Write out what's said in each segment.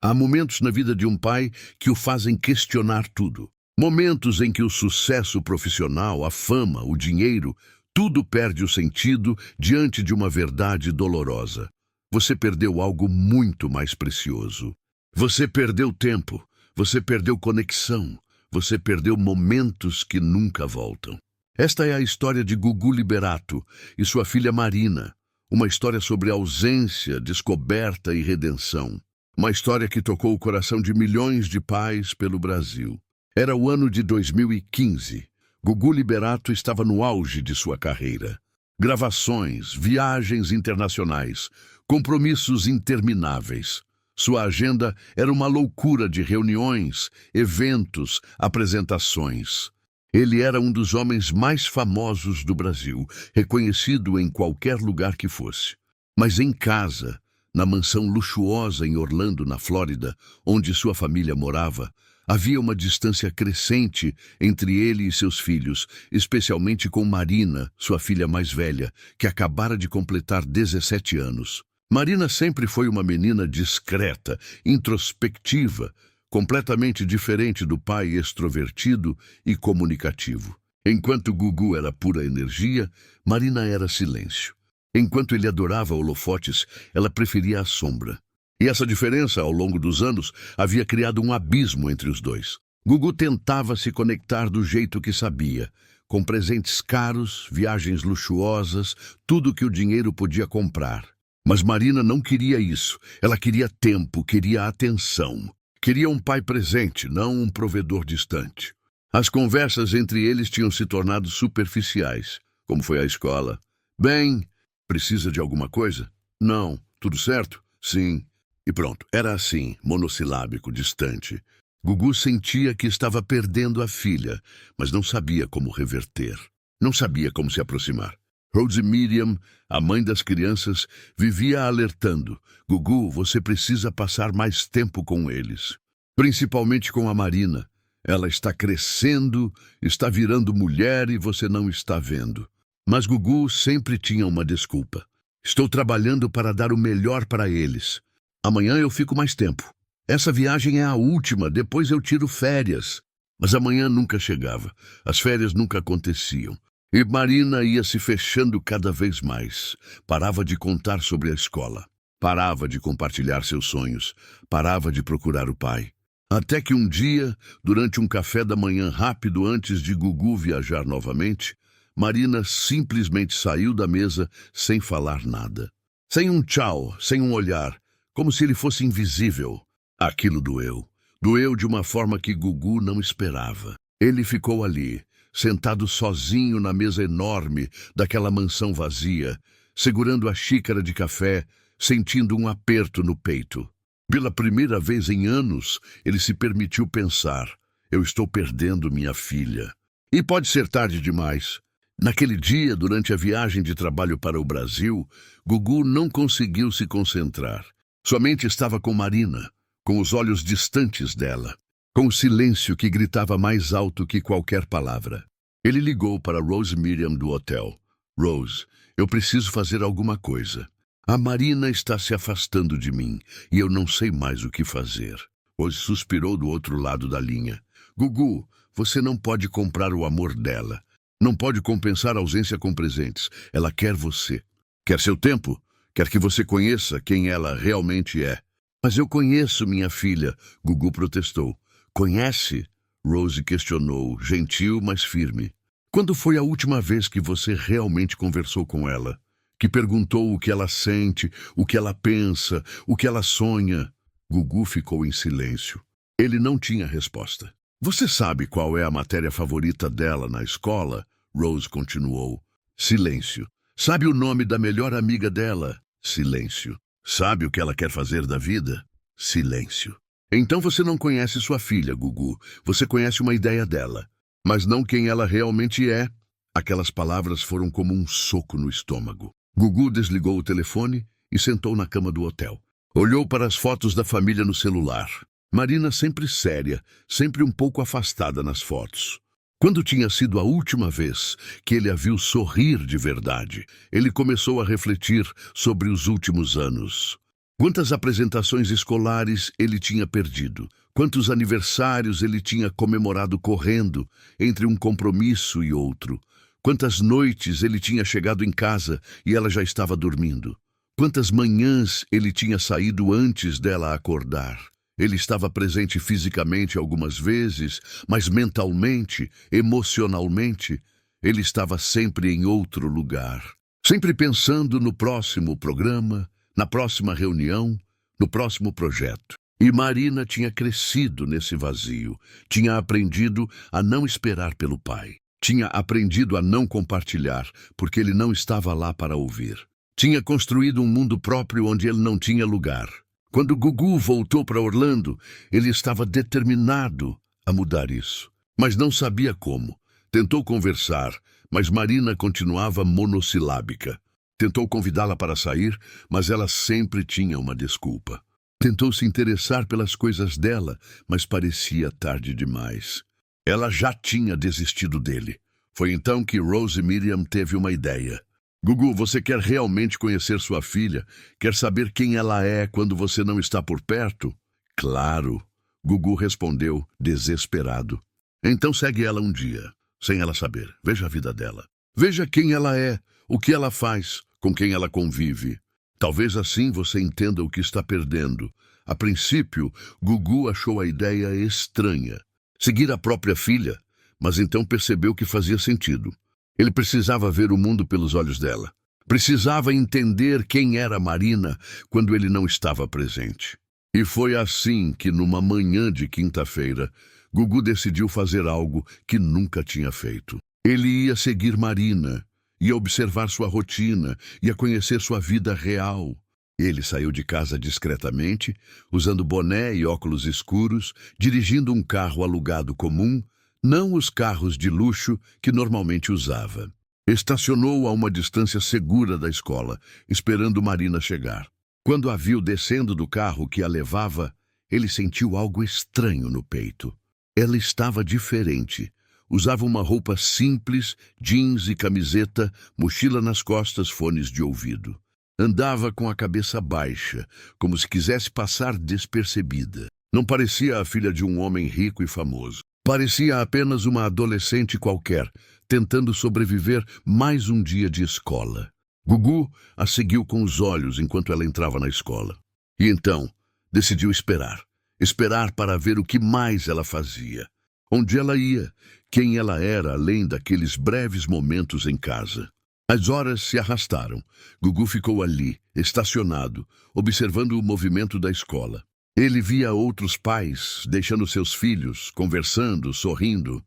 Há momentos na vida de um pai que o fazem questionar tudo. Momentos em que o sucesso profissional, a fama, o dinheiro, tudo perde o sentido diante de uma verdade dolorosa. Você perdeu algo muito mais precioso. Você perdeu tempo, você perdeu conexão, você perdeu momentos que nunca voltam. Esta é a história de Gugu Liberato e sua filha Marina. Uma história sobre ausência, descoberta e redenção. Uma história que tocou o coração de milhões de pais pelo Brasil. Era o ano de 2015. Gugu Liberato estava no auge de sua carreira. Gravações, viagens internacionais, compromissos intermináveis. Sua agenda era uma loucura de reuniões, eventos, apresentações. Ele era um dos homens mais famosos do Brasil, reconhecido em qualquer lugar que fosse. Mas em casa, na mansão luxuosa em Orlando, na Flórida, onde sua família morava, havia uma distância crescente entre ele e seus filhos, especialmente com Marina, sua filha mais velha, que acabara de completar 17 anos. Marina sempre foi uma menina discreta, introspectiva, completamente diferente do pai extrovertido e comunicativo. Enquanto Gugu era pura energia, Marina era silêncio. Enquanto ele adorava holofotes, ela preferia a sombra. E essa diferença, ao longo dos anos, havia criado um abismo entre os dois. Gugu tentava se conectar do jeito que sabia, com presentes caros, viagens luxuosas, tudo que o dinheiro podia comprar. Mas Marina não queria isso. Ela queria tempo, queria atenção. Queria um pai presente, não um provedor distante. As conversas entre eles tinham se tornado superficiais. Como foi a escola? Bem, precisa de alguma coisa? Não. Tudo certo? Sim. E pronto. Era assim, monossilábico, distante. Gugu sentia que estava perdendo a filha, mas não sabia como reverter. Não sabia como se aproximar. Rose Miriam, a mãe das crianças, vivia alertando. Gugu, você precisa passar mais tempo com eles. Principalmente com a Marina. Ela está crescendo, está virando mulher e você não está vendo. Mas Gugu sempre tinha uma desculpa. Estou trabalhando para dar o melhor para eles. Amanhã eu fico mais tempo. Essa viagem é a última, depois eu tiro férias. Mas amanhã nunca chegava. As férias nunca aconteciam. E Marina ia se fechando cada vez mais. Parava de contar sobre a escola. Parava de compartilhar seus sonhos. Parava de procurar o pai. Até que um dia, durante um café da manhã rápido antes de Gugu viajar novamente, Marina simplesmente saiu da mesa sem falar nada. Sem um tchau, sem um olhar, como se ele fosse invisível. Aquilo doeu. Doeu de uma forma que Gugu não esperava. Ele ficou ali, sentado sozinho na mesa enorme daquela mansão vazia, segurando a xícara de café, sentindo um aperto no peito. Pela primeira vez em anos, ele se permitiu pensar: eu estou perdendo minha filha. E pode ser tarde demais. Naquele dia, durante a viagem de trabalho para o Brasil, Gugu não conseguiu se concentrar. Sua mente estava com Marina, com os olhos distantes dela, com o silêncio que gritava mais alto que qualquer palavra. Ele ligou para Rose Miriam do hotel. Rose, eu preciso fazer alguma coisa. A Marina está se afastando de mim e eu não sei mais o que fazer. Rose suspirou do outro lado da linha. Gugu, você não pode comprar o amor dela. Não pode compensar a ausência com presentes. Ela quer você. Quer seu tempo? Quer que você conheça quem ela realmente é. Mas eu conheço minha filha, Gugu protestou. Conhece? Rose questionou, gentil, mas firme. Quando foi a última vez que você realmente conversou com ela? Que perguntou o que ela sente, o que ela pensa, o que ela sonha? Gugu ficou em silêncio. Ele não tinha resposta. Você sabe qual é a matéria favorita dela na escola? Rose continuou. Silêncio. Sabe o nome da melhor amiga dela? Silêncio. Sabe o que ela quer fazer da vida? Silêncio. Então você não conhece sua filha, Gugu. Você conhece uma ideia dela, mas não quem ela realmente é. Aquelas palavras foram como um soco no estômago. Gugu desligou o telefone e sentou na cama do hotel. Olhou para as fotos da família no celular. Marina sempre séria, sempre um pouco afastada nas fotos. Quando tinha sido a última vez que ele a viu sorrir de verdade, ele começou a refletir sobre os últimos anos. Quantas apresentações escolares ele tinha perdido? Quantos aniversários ele tinha comemorado correndo entre um compromisso e outro? Quantas noites ele tinha chegado em casa e ela já estava dormindo? Quantas manhãs ele tinha saído antes dela acordar? Ele estava presente fisicamente algumas vezes, mas mentalmente, emocionalmente, ele estava sempre em outro lugar. Sempre pensando no próximo programa, na próxima reunião, no próximo projeto. E Marina tinha crescido nesse vazio, tinha aprendido a não esperar pelo pai. Tinha aprendido a não compartilhar, porque ele não estava lá para ouvir. Tinha construído um mundo próprio onde ele não tinha lugar. Quando Gugu voltou para Orlando, ele estava determinado a mudar isso, mas não sabia como. Tentou conversar, mas Marina continuava monossilábica. Tentou convidá-la para sair, mas ela sempre tinha uma desculpa. Tentou se interessar pelas coisas dela, mas parecia tarde demais. Ela já tinha desistido dele. Foi então que Rose Miriam teve uma ideia. Gugu, você quer realmente conhecer sua filha? Quer saber quem ela é quando você não está por perto? Claro, Gugu respondeu, desesperado. Então segue ela um dia, sem ela saber. Veja a vida dela. Veja quem ela é, o que ela faz, com quem ela convive. Talvez assim você entenda o que está perdendo. A princípio, Gugu achou a ideia estranha. Seguir a própria filha, mas então percebeu que fazia sentido. Ele precisava ver o mundo pelos olhos dela. Precisava entender quem era Marina quando ele não estava presente. E foi assim que, numa manhã de quinta-feira, Gugu decidiu fazer algo que nunca tinha feito. Ele ia seguir Marina, ia observar sua rotina, ia conhecer sua vida real. Ele saiu de casa discretamente, usando boné e óculos escuros, dirigindo um carro alugado comum, não os carros de luxo que normalmente usava. Estacionou a uma distância segura da escola, esperando Marina chegar. Quando a viu descendo do carro que a levava, ele sentiu algo estranho no peito. Ela estava diferente. Usava uma roupa simples, jeans e camiseta, mochila nas costas, fones de ouvido. Andava com a cabeça baixa, como se quisesse passar despercebida. Não parecia a filha de um homem rico e famoso. Parecia apenas uma adolescente qualquer, tentando sobreviver mais um dia de escola. Gugu a seguiu com os olhos enquanto ela entrava na escola. E então, decidiu esperar. Esperar para ver o que mais ela fazia. Onde ela ia, quem ela era além daqueles breves momentos em casa. As horas se arrastaram. Gugu ficou ali, estacionado, observando o movimento da escola. Ele via outros pais, deixando seus filhos, conversando, sorrindo.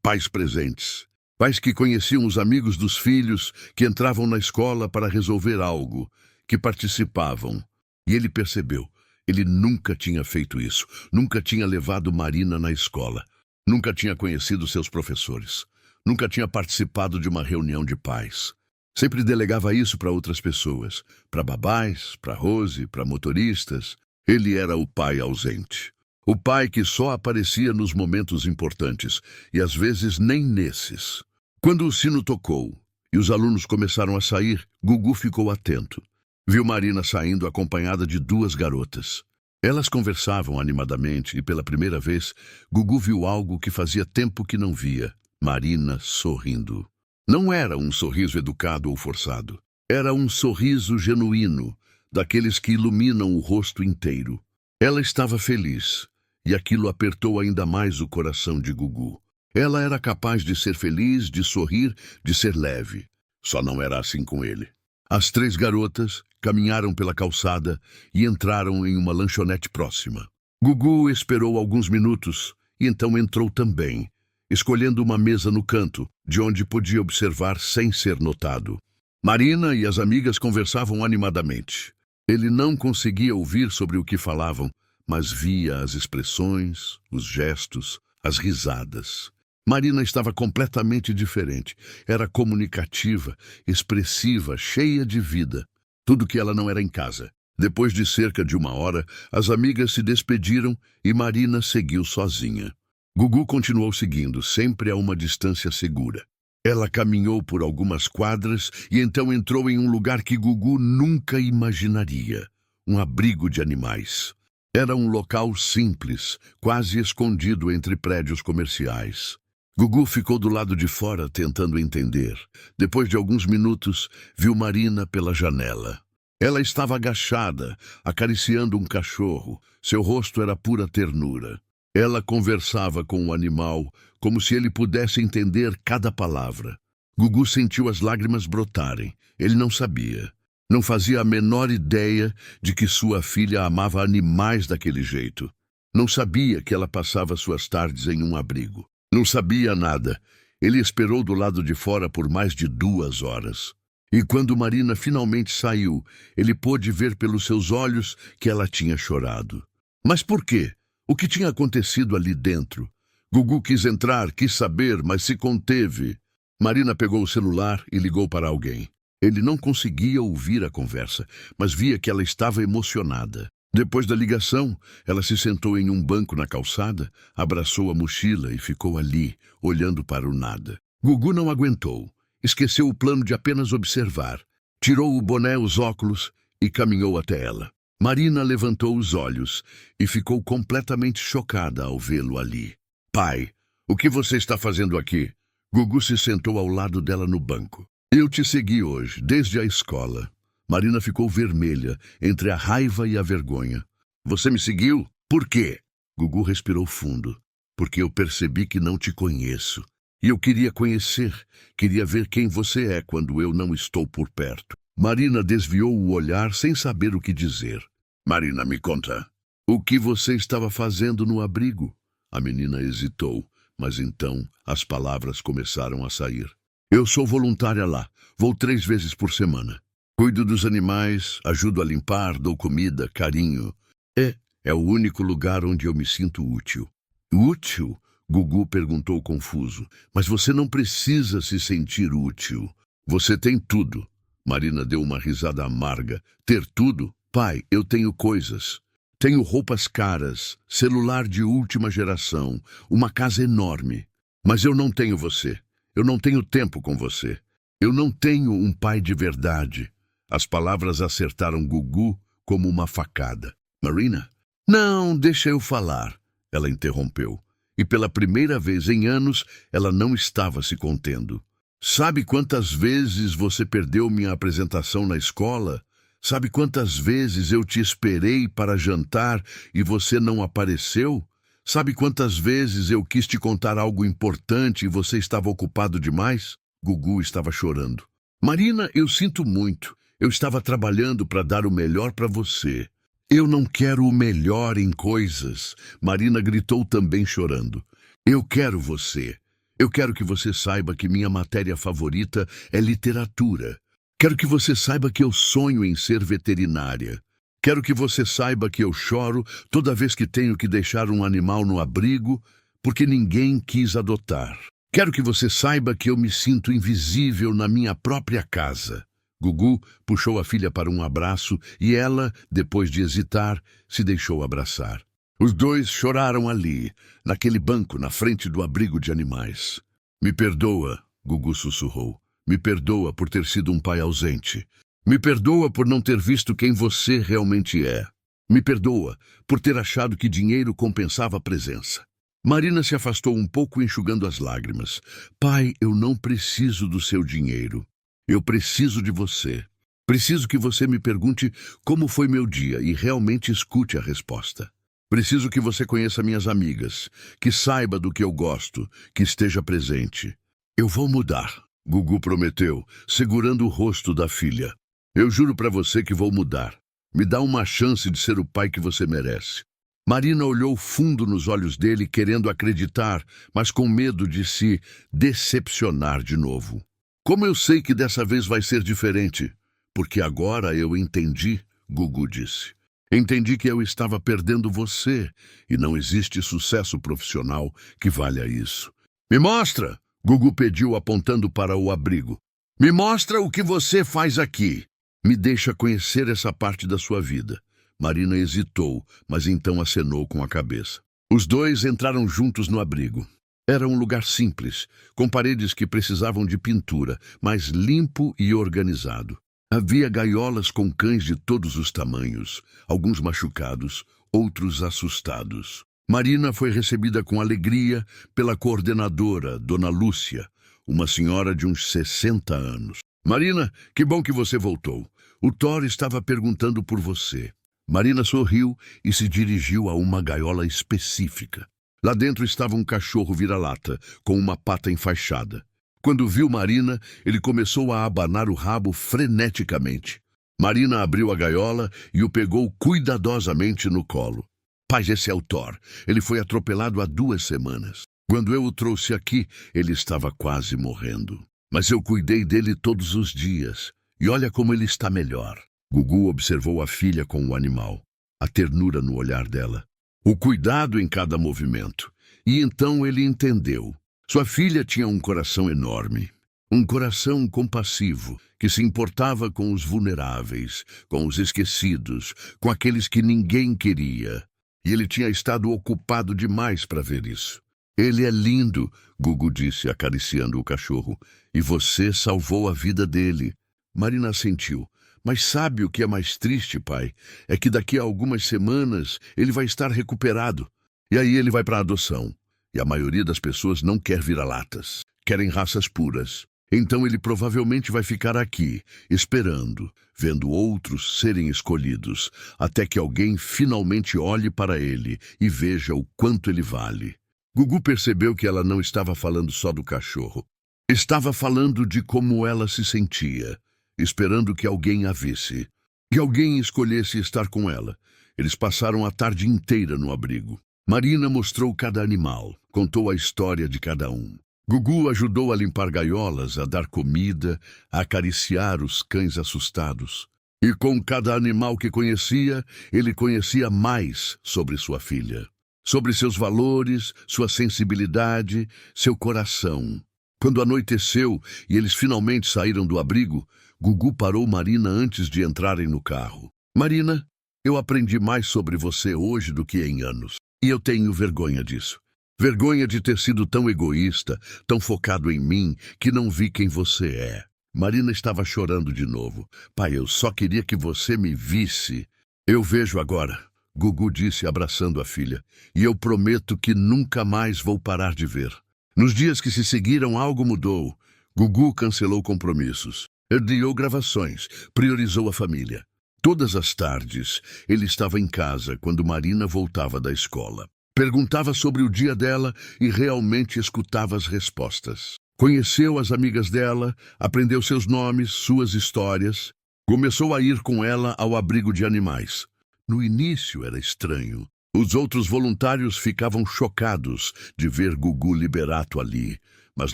Pais presentes. Pais que conheciam os amigos dos filhos, que entravam na escola para resolver algo, que participavam. E ele percebeu. Ele nunca tinha feito isso. Nunca tinha levado Marina na escola. Nunca tinha conhecido seus professores. Nunca tinha participado de uma reunião de pais. Sempre delegava isso para outras pessoas. Para babás, para Rose, para motoristas. Ele era o pai ausente. O pai que só aparecia nos momentos importantes, e às vezes nem nesses. Quando o sino tocou e os alunos começaram a sair, Gugu ficou atento. Viu Marina saindo acompanhada de duas garotas. Elas conversavam animadamente e, pela primeira vez, Gugu viu algo que fazia tempo que não via. Marina sorrindo. Não era um sorriso educado ou forçado. Era um sorriso genuíno, daqueles que iluminam o rosto inteiro. Ela estava feliz, e aquilo apertou ainda mais o coração de Gugu. Ela era capaz de ser feliz, de sorrir, de ser leve. Só não era assim com ele. As três garotas caminharam pela calçada e entraram em uma lanchonete próxima. Gugu esperou alguns minutos e então entrou também, escolhendo uma mesa no canto, de onde podia observar sem ser notado. Marina e as amigas conversavam animadamente. Ele não conseguia ouvir sobre o que falavam, mas via as expressões, os gestos, as risadas. Marina estava completamente diferente. Era comunicativa, expressiva, cheia de vida. Tudo que ela não era em casa. Depois de cerca de uma hora, as amigas se despediram e Marina seguiu sozinha. Gugu continuou seguindo, sempre a uma distância segura. Ela caminhou por algumas quadras e então entrou em um lugar que Gugu nunca imaginaria. um abrigo de animais. Era um local simples, quase escondido entre prédios comerciais. Gugu ficou do lado de fora tentando entender. Depois de alguns minutos, viu Marina pela janela. Ela estava agachada, acariciando um cachorro. Seu rosto era pura ternura. Ela conversava com o animal, como se ele pudesse entender cada palavra. Gugu sentiu as lágrimas brotarem. Ele não sabia. Não fazia a menor ideia de que sua filha amava animais daquele jeito. Não sabia que ela passava suas tardes em um abrigo. Não sabia nada. Ele esperou do lado de fora por mais de 2 horas. E quando Marina finalmente saiu, ele pôde ver pelos seus olhos que ela tinha chorado. Mas por quê? O que tinha acontecido ali dentro? Gugu quis entrar, quis saber, mas se conteve. Marina pegou o celular e ligou para alguém. Ele não conseguia ouvir a conversa, mas via que ela estava emocionada. Depois da ligação, ela se sentou em um banco na calçada, abraçou a mochila e ficou ali, olhando para o nada. Gugu não aguentou. Esqueceu o plano de apenas observar. Tirou o boné, os óculos e caminhou até ela. Marina levantou os olhos e ficou completamente chocada ao vê-lo ali. Pai, o que você está fazendo aqui? Gugu se sentou ao lado dela no banco. Eu te segui hoje, desde a escola. Marina ficou vermelha, entre a raiva e a vergonha. Você me seguiu? Por quê? Gugu respirou fundo. Porque eu percebi que não te conheço. E eu queria conhecer, queria ver quem você é quando eu não estou por perto. Marina desviou o olhar sem saber o que dizer. Marina, me conta. O que você estava fazendo no abrigo? A menina hesitou, mas então as palavras começaram a sair. Eu sou voluntária lá. Vou 3 vezes por semana. Cuido dos animais, ajudo a limpar, dou comida, carinho. É o único lugar onde eu me sinto útil. Útil? Gugu perguntou confuso. Mas você não precisa se sentir útil. Você tem tudo. Marina deu uma risada amarga. Ter tudo? Pai, eu tenho coisas. Tenho roupas caras, celular de última geração, uma casa enorme. Mas eu não tenho você. Eu não tenho tempo com você. Eu não tenho um pai de verdade. As palavras acertaram Gugu como uma facada. Marina? Não, deixa eu falar. Ela interrompeu. E pela primeira vez em anos, ela não estava se contendo. Sabe quantas vezes você perdeu minha apresentação na escola? Sabe quantas vezes eu te esperei para jantar e você não apareceu? Sabe quantas vezes eu quis te contar algo importante e você estava ocupado demais? Gugu estava chorando. Marina, eu sinto muito. Eu estava trabalhando para dar o melhor para você. Eu não quero o melhor em coisas. Marina gritou também chorando. Eu quero você. Eu quero que você saiba que minha matéria favorita é literatura. Quero que você saiba que eu sonho em ser veterinária. Quero que você saiba que eu choro toda vez que tenho que deixar um animal no abrigo porque ninguém quis adotar. Quero que você saiba que eu me sinto invisível na minha própria casa. Gugu puxou a filha para um abraço e ela, depois de hesitar, se deixou abraçar. Os dois choraram ali, naquele banco na frente do abrigo de animais. Me perdoa, Gugu sussurrou. Me perdoa por ter sido um pai ausente. Me perdoa por não ter visto quem você realmente é. Me perdoa por ter achado que dinheiro compensava a presença. Marina se afastou um pouco, enxugando as lágrimas. Pai, eu não preciso do seu dinheiro. Eu preciso de você. Preciso que você me pergunte como foi meu dia e realmente escute a resposta. Preciso que você conheça minhas amigas, que saiba do que eu gosto, que esteja presente. Eu vou mudar, Gugu prometeu, segurando o rosto da filha. Eu juro para você que vou mudar. Me dá uma chance de ser o pai que você merece. Marina olhou fundo nos olhos dele, querendo acreditar, mas com medo de se decepcionar de novo. Como eu sei que dessa vez vai ser diferente? Porque agora eu entendi, Gugu disse. Entendi que eu estava perdendo você, e não existe sucesso profissional que valha isso. Me mostra, Gugu pediu apontando para o abrigo. Me mostra o que você faz aqui. Me deixa conhecer essa parte da sua vida. Marina hesitou, mas então acenou com a cabeça. Os dois entraram juntos no abrigo. Era um lugar simples, com paredes que precisavam de pintura, mas limpo e organizado. Havia gaiolas com cães de todos os tamanhos, alguns machucados, outros assustados. Marina foi recebida com alegria pela coordenadora, Dona Lúcia, uma senhora de uns 60 anos. Marina, que bom que você voltou. O Thor estava perguntando por você. Marina sorriu e se dirigiu a uma gaiola específica. Lá dentro estava um cachorro vira-lata, com uma pata enfaixada. Quando viu Marina, ele começou a abanar o rabo freneticamente. Marina abriu a gaiola e o pegou cuidadosamente no colo. Pai, esse é o Thor. Ele foi atropelado há 2 semanas. Quando eu o trouxe aqui, ele estava quase morrendo. Mas eu cuidei dele todos os dias. E olha como ele está melhor. Gugu observou a filha com o animal. A ternura no olhar dela. O cuidado em cada movimento. E então ele entendeu. Sua filha tinha um coração enorme. Um coração compassivo, que se importava com os vulneráveis, com os esquecidos, com aqueles que ninguém queria. E ele tinha estado ocupado demais para ver isso. Ele é lindo, Gugu disse, acariciando o cachorro. E você salvou a vida dele. Marina assentiu. Mas sabe o que é mais triste, pai? É que daqui a algumas semanas ele vai estar recuperado. E aí ele vai para a adoção. E a maioria das pessoas não quer vira-latas. Querem raças puras. Então ele provavelmente vai ficar aqui, esperando, vendo outros serem escolhidos, até que alguém finalmente olhe para ele e veja o quanto ele vale. Gugu percebeu que ela não estava falando só do cachorro. Estava falando de como ela se sentia, esperando que alguém a visse, que alguém escolhesse estar com ela. Eles passaram a tarde inteira no abrigo. Marina mostrou cada animal, contou a história de cada um. Gugu ajudou a limpar gaiolas, a dar comida, a acariciar os cães assustados. E com cada animal que conhecia, ele conhecia mais sobre sua filha. Sobre seus valores, sua sensibilidade, seu coração. Quando anoiteceu e eles finalmente saíram do abrigo, Gugu parou Marina antes de entrarem no carro. Marina, eu aprendi mais sobre você hoje do que em anos. E eu tenho vergonha disso. Vergonha de ter sido tão egoísta, tão focado em mim, que não vi quem você é. Marina estava chorando de novo. Pai, eu só queria que você me visse. Eu vejo agora, Gugu disse abraçando a filha. E eu prometo que nunca mais vou parar de ver. Nos dias que se seguiram, algo mudou. Gugu cancelou compromissos. Adiou gravações, priorizou a família. Todas as tardes, ele estava em casa quando Marina voltava da escola. Perguntava sobre o dia dela e realmente escutava as respostas. Conheceu as amigas dela, aprendeu seus nomes, suas histórias. Começou a ir com ela ao abrigo de animais. No início era estranho. Os outros voluntários ficavam chocados de ver Gugu Liberato ali, mas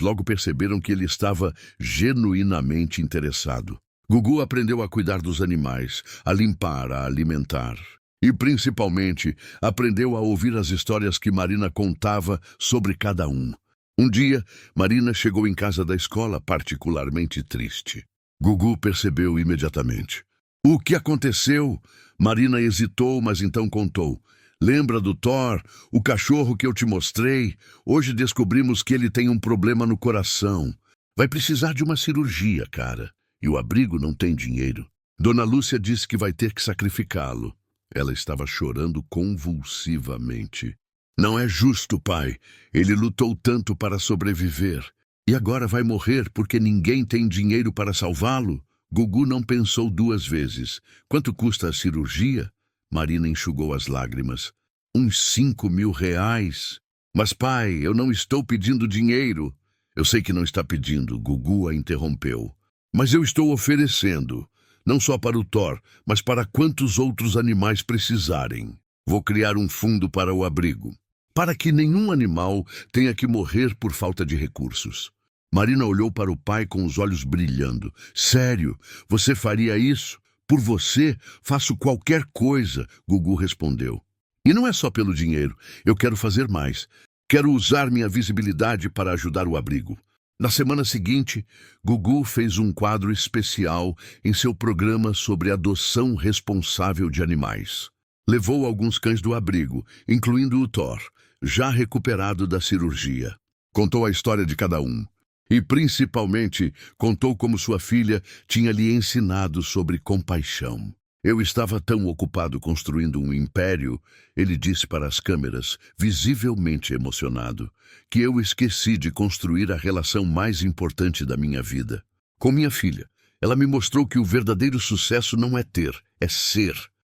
logo perceberam que ele estava genuinamente interessado. Gugu aprendeu a cuidar dos animais, a limpar, a alimentar. E, principalmente, aprendeu a ouvir as histórias que Marina contava sobre cada um. Um dia, Marina chegou em casa da escola particularmente triste. Gugu percebeu imediatamente. O que aconteceu? Marina hesitou, mas então contou. Lembra do Thor, o cachorro que eu te mostrei? Hoje descobrimos que ele tem um problema no coração. Vai precisar de uma cirurgia, cara. E o abrigo não tem dinheiro. Dona Lúcia disse que vai ter que sacrificá-lo. Ela estava chorando convulsivamente. Não é justo, pai. Ele lutou tanto para sobreviver. E agora vai morrer porque ninguém tem dinheiro para salvá-lo? Gugu não pensou 2 vezes. Quanto custa a cirurgia? Marina enxugou as lágrimas. Uns 5.000 reais. Mas, pai, eu não estou pedindo dinheiro. Eu sei que não está pedindo, Gugu a interrompeu. Mas eu estou oferecendo. Não só para o Thor, mas para quantos outros animais precisarem. Vou criar um fundo para o abrigo, para que nenhum animal tenha que morrer por falta de recursos. Marina olhou para o pai com os olhos brilhando. Sério, você faria isso? Por você, faço qualquer coisa, Gugu respondeu. E não é só pelo dinheiro, eu quero fazer mais. Quero usar minha visibilidade para ajudar o abrigo. Na semana seguinte, Gugu fez um quadro especial em seu programa sobre adoção responsável de animais. Levou alguns cães do abrigo, incluindo o Thor, já recuperado da cirurgia. Contou a história de cada um. E, principalmente, contou como sua filha tinha lhe ensinado sobre compaixão. Eu estava tão ocupado construindo um império, ele disse para as câmeras, visivelmente emocionado, que eu esqueci de construir a relação mais importante da minha vida. Com minha filha, ela me mostrou que o verdadeiro sucesso não é ter, é ser.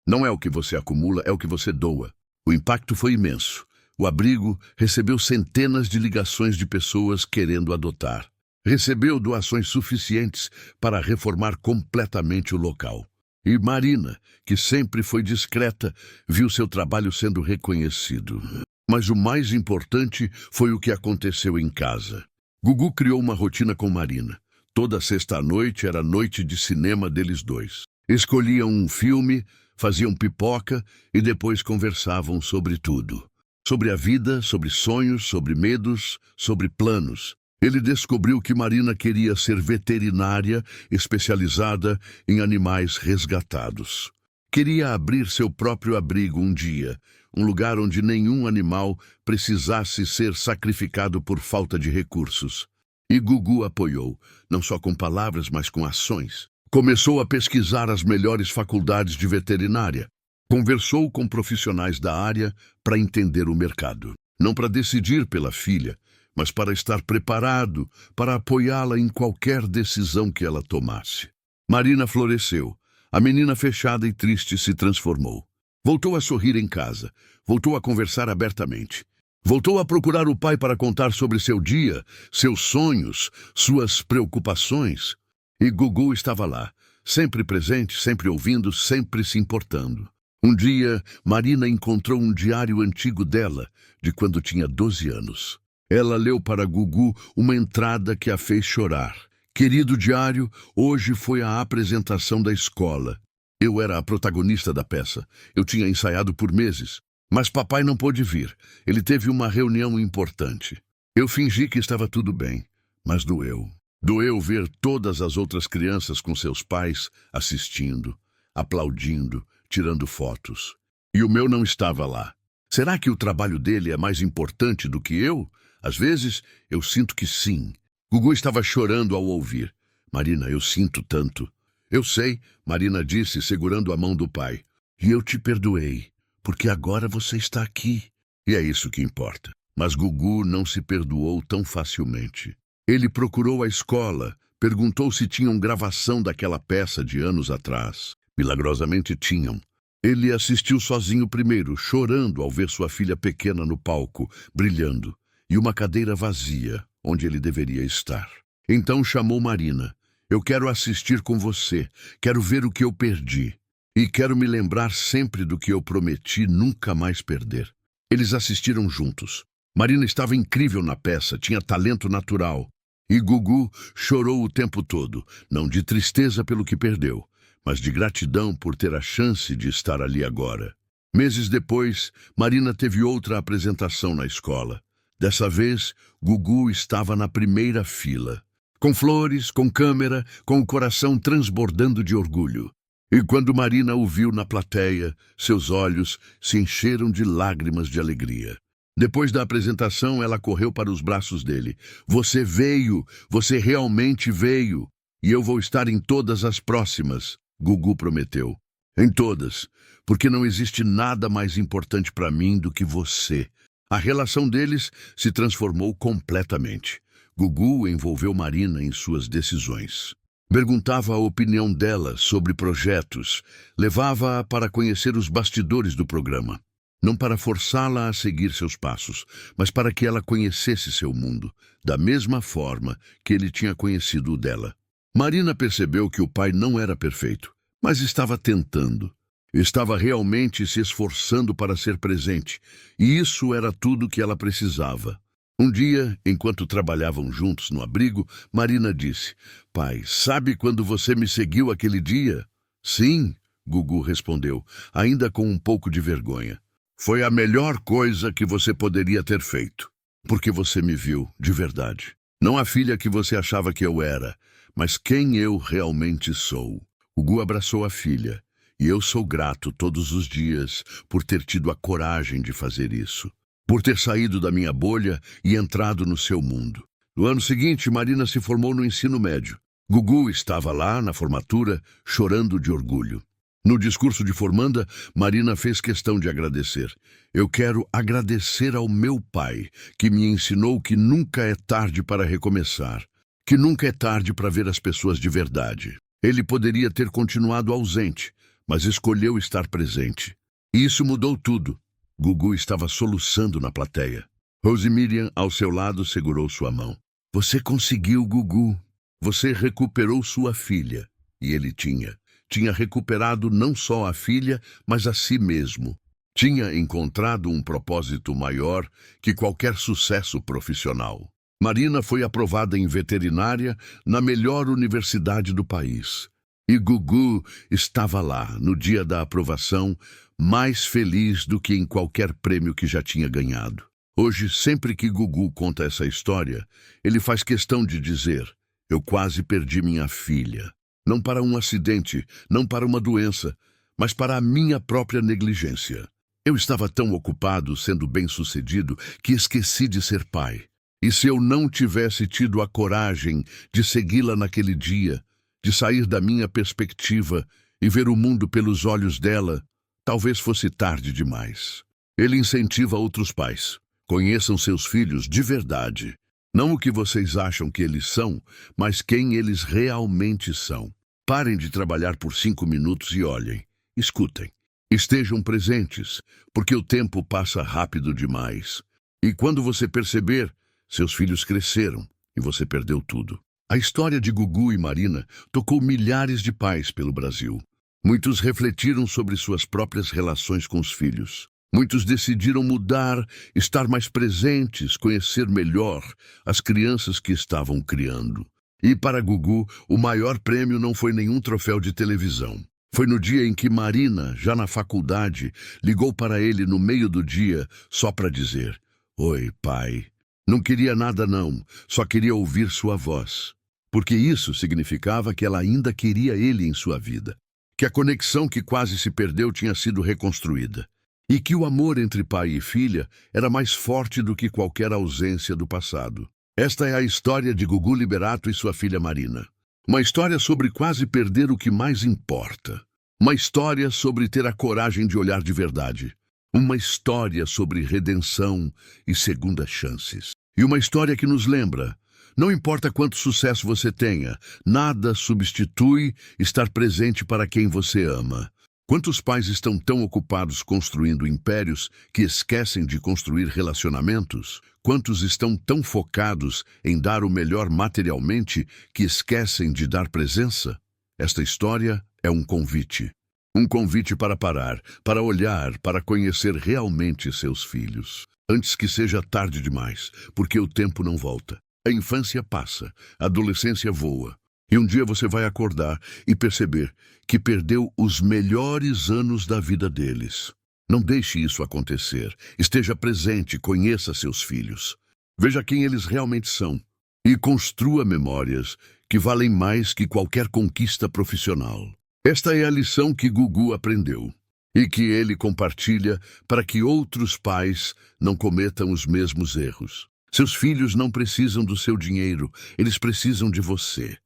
Não é o que você acumula, é o que você doa. O impacto foi imenso. O abrigo recebeu centenas de ligações de pessoas querendo adotar. Recebeu doações suficientes para reformar completamente o local. E Marina, que sempre foi discreta, viu seu trabalho sendo reconhecido. Mas o mais importante foi o que aconteceu em casa. Gugu criou uma rotina com Marina. Toda sexta-noite era noite de cinema deles dois. Escolhiam um filme, faziam pipoca e depois conversavam sobre tudo. Sobre a vida, sobre sonhos, sobre medos, sobre planos. Ele descobriu que Marina queria ser veterinária especializada em animais resgatados. Queria abrir seu próprio abrigo um dia, um lugar onde nenhum animal precisasse ser sacrificado por falta de recursos. E Gugu apoiou, não só com palavras, mas com ações. Começou a pesquisar as melhores faculdades de veterinária. Conversou com profissionais da área para entender o mercado. Não para decidir pela filha, mas para estar preparado para apoiá-la em qualquer decisão que ela tomasse. Marina floresceu. A menina fechada e triste se transformou. Voltou a sorrir em casa. Voltou a conversar abertamente. Voltou a procurar o pai para contar sobre seu dia, seus sonhos, suas preocupações. E Gugu estava lá, sempre presente, sempre ouvindo, sempre se importando. Um dia, Marina encontrou um diário antigo dela, de quando tinha 12 anos. Ela leu para Gugu uma entrada que a fez chorar. Querido diário, hoje foi a apresentação da escola. Eu era a protagonista da peça. Eu tinha ensaiado por meses. Mas papai não pôde vir. Ele teve uma reunião importante. Eu fingi que estava tudo bem, mas doeu. Doeu ver todas as outras crianças com seus pais assistindo, aplaudindo, tirando fotos. E o meu não estava lá. Será que o trabalho dele é mais importante do que eu? Às vezes, eu sinto que sim. Gugu estava chorando ao ouvir. Marina, eu sinto tanto. Eu sei, Marina disse, segurando a mão do pai. E eu te perdoei, porque agora você está aqui. E é isso que importa. Mas Gugu não se perdoou tão facilmente. Ele procurou a escola, perguntou se tinham gravação daquela peça de anos atrás. Milagrosamente tinham. Ele assistiu sozinho primeiro, chorando ao ver sua filha pequena no palco, brilhando, e uma cadeira vazia, onde ele deveria estar. Então chamou Marina. Eu quero assistir com você, quero ver o que eu perdi. E quero me lembrar sempre do que eu prometi nunca mais perder. Eles assistiram juntos. Marina estava incrível na peça, tinha talento natural. E Gugu chorou o tempo todo, não de tristeza pelo que perdeu, mas de gratidão por ter a chance de estar ali agora. Meses depois, Marina teve outra apresentação na escola. Dessa vez, Gugu estava na primeira fila. Com flores, com câmera, com o coração transbordando de orgulho. E quando Marina o viu na plateia, seus olhos se encheram de lágrimas de alegria. Depois da apresentação, ela correu para os braços dele. Você veio, você realmente veio. E eu vou estar em todas as próximas, Gugu prometeu. Em todas, porque não existe nada mais importante para mim do que você. A relação deles se transformou completamente. Gugu envolveu Marina em suas decisões. Perguntava a opinião dela sobre projetos, levava-a para conhecer os bastidores do programa. Não para forçá-la a seguir seus passos, mas para que ela conhecesse seu mundo, da mesma forma que ele tinha conhecido o dela. Marina percebeu que o pai não era perfeito, mas estava tentando. Estava realmente se esforçando para ser presente, e isso era tudo que ela precisava. Um dia, enquanto trabalhavam juntos no abrigo, Marina disse, pai, sabe quando você me seguiu aquele dia? Sim, Gugu respondeu, ainda com um pouco de vergonha. Foi a melhor coisa que você poderia ter feito, porque você me viu, de verdade. Não a filha que você achava que eu era, mas quem eu realmente sou. Gugu abraçou a filha, e eu sou grato todos os dias por ter tido a coragem de fazer isso. Por ter saído da minha bolha e entrado no seu mundo. No ano seguinte, Marina se formou no ensino médio. Gugu estava lá, na formatura, chorando de orgulho. No discurso de formanda, Marina fez questão de agradecer. Eu quero agradecer ao meu pai, que me ensinou que nunca é tarde para recomeçar, que nunca é tarde para ver as pessoas de verdade. Ele poderia ter continuado ausente, mas escolheu estar presente. E isso mudou tudo. Gugu estava soluçando na plateia. Rose Miriam, ao seu lado, segurou sua mão. Você conseguiu, Gugu. Você recuperou sua filha. E ele tinha recuperado não só a filha, mas a si mesmo. Tinha encontrado um propósito maior que qualquer sucesso profissional. Marina foi aprovada em veterinária na melhor universidade do país. E Gugu estava lá, no dia da aprovação, mais feliz do que em qualquer prêmio que já tinha ganhado. Hoje, sempre que Gugu conta essa história, ele faz questão de dizer: eu quase perdi minha filha. Não para um acidente, não para uma doença, mas para a minha própria negligência. Eu estava tão ocupado sendo bem-sucedido que esqueci de ser pai. E se eu não tivesse tido a coragem de segui-la naquele dia, de sair da minha perspectiva e ver o mundo pelos olhos dela, talvez fosse tarde demais. Ele incentiva outros pais. Conheçam seus filhos de verdade. Não o que vocês acham que eles são, mas quem eles realmente são. Parem de trabalhar por 5 minutos e olhem. Escutem. Estejam presentes, porque o tempo passa rápido demais. E quando você perceber, seus filhos cresceram e você perdeu tudo. A história de Gugu e Marina tocou milhares de pais pelo Brasil. Muitos refletiram sobre suas próprias relações com os filhos. Muitos decidiram mudar, estar mais presentes, conhecer melhor as crianças que estavam criando. E para Gugu, o maior prêmio não foi nenhum troféu de televisão. Foi no dia em que Marina, já na faculdade, ligou para ele no meio do dia só para dizer: Oi, pai. Não queria nada não, só queria ouvir sua voz. Porque isso significava que ela ainda queria ele em sua vida. Que a conexão que quase se perdeu tinha sido reconstruída. E que o amor entre pai e filha era mais forte do que qualquer ausência do passado. Esta é a história de Gugu Liberato e sua filha Marina. Uma história sobre quase perder o que mais importa. Uma história sobre ter a coragem de olhar de verdade. Uma história sobre redenção e segundas chances. E uma história que nos lembra: não importa quanto sucesso você tenha, nada substitui estar presente para quem você ama. Quantos pais estão tão ocupados construindo impérios que esquecem de construir relacionamentos? Quantos estão tão focados em dar o melhor materialmente que esquecem de dar presença? Esta história é um convite. Um convite para parar, para olhar, para conhecer realmente seus filhos. Antes que seja tarde demais, porque o tempo não volta. A infância passa, a adolescência voa. E um dia você vai acordar e perceber que perdeu os melhores anos da vida deles. Não deixe isso acontecer. Esteja presente, conheça seus filhos. Veja quem eles realmente são. E construa memórias que valem mais que qualquer conquista profissional. Esta é a lição que Gugu aprendeu. E que ele compartilha para que outros pais não cometam os mesmos erros. Seus filhos não precisam do seu dinheiro, eles precisam de você.